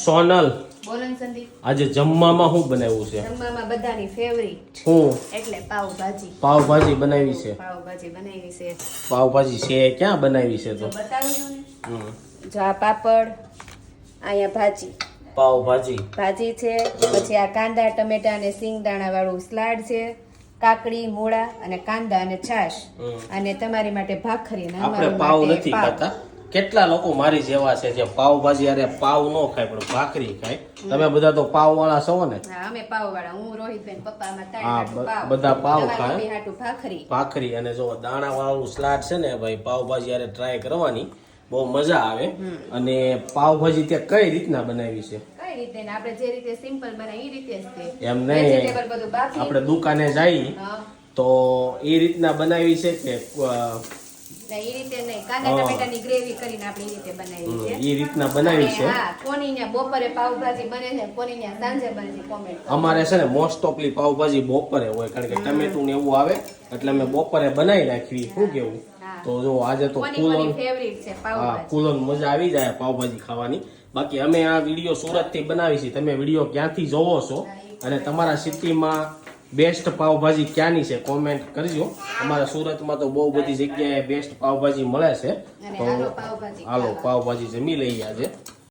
સોનલ બોલો ને સંદીપ. આજે જમવામાં શું બનાવ્યું છે? જમવામાં બધાની ફેવરિટ હું એટલે પાવભાજી. પાવભાજી બનાવી છે. પાવભાજી બનાવી છે. પાવભાજી છે ક્યાં બનાવી છે? તો બતાવું છું ને. હમ. જો આ પાપડ, અહીંયા ભાજી પાવભાજી ભાજી છે, પછી આ કાંદા ટમેટા અને સિંગદાણા વાળું સલાડ છે, કાકડી મૂળા અને કાંદા અને છાશ, અને તમારી માટે ભાખરી ને આપણે અમારી પાવ માટે નથી પાવ. ખાતા. કેટલા લોકો મારી જેવા છે જે પાવભાજી અરે પાવ ન ખાય પણ ભાખરી ખાય. તમે બધા તો પાવ વાળા છો ને? હા, અમે પાવ વાળા. હું રોહિતબેન પપ્પા માં હા, પાવ. બધા પાવ તમારી ખાય. મમ્મી હાટુ ભાખરી. ભાખરી અને જો દાણા વાળું સલાડ છે ને ભાઈ, પાવભાજી અરે ટ્રાય કરવાની બહુ મજા આવે. અને પાવભાજી ત્યાં કઈ રીતના બનાવી છે? કઈ રીતે ને આપણે જે રીતે સિમ્પલ બનાવી એ રીતે જ તે. એમ નહીં, વેજીટેબલ બધું બાફી. આપણે દુકાને જઈ હા. તો એ રીતના બનાવી છે કે ના, એ રીતે નહીં. કાંદા ટમેટાની ગ્રેવી કરીને આપણે એ રીતે બનાવી છે. એ રીતના બનાવી છે? અને હા, કોની ન્યા બપોરે પાવભાજી બને છે, કોની ન્યા સાંજે બને છે, કોમેન્ટ કરો. અમારે છે ને મોસ્ટ ઓફલી પાવભાજી બપોરે હોય, કારણ કે ટમેટું ને એવું આવે એટલે અમે બપોરે બનાવી નાખવી. શું કેવું? હા. તો જો આજે તો કોની ફૂલ કોની ઓન, ફેવરિટ છે હા, પાવભાજી. ફૂલ ઓન મજા આવી જાય પાવભાજી ખાવાની. બાકી અમે આ વિડીયો સુરત થી બનાવી છે. તમે વિડીયો ક્યાંથી જોવો છો અને તમારા સિટીમાં બેસ્ટ પાવભાજી ક્યાંની છે કોમેન્ટ કરજો. અમારા સુરતમાં તો બહુ બધી જગ્યાએ બેસ્ટ પાવભાજી મળે છે. અને તો હાલો પાવભાજી હાલો ખાવા. પાવભાજી જમી લઈએ આજે.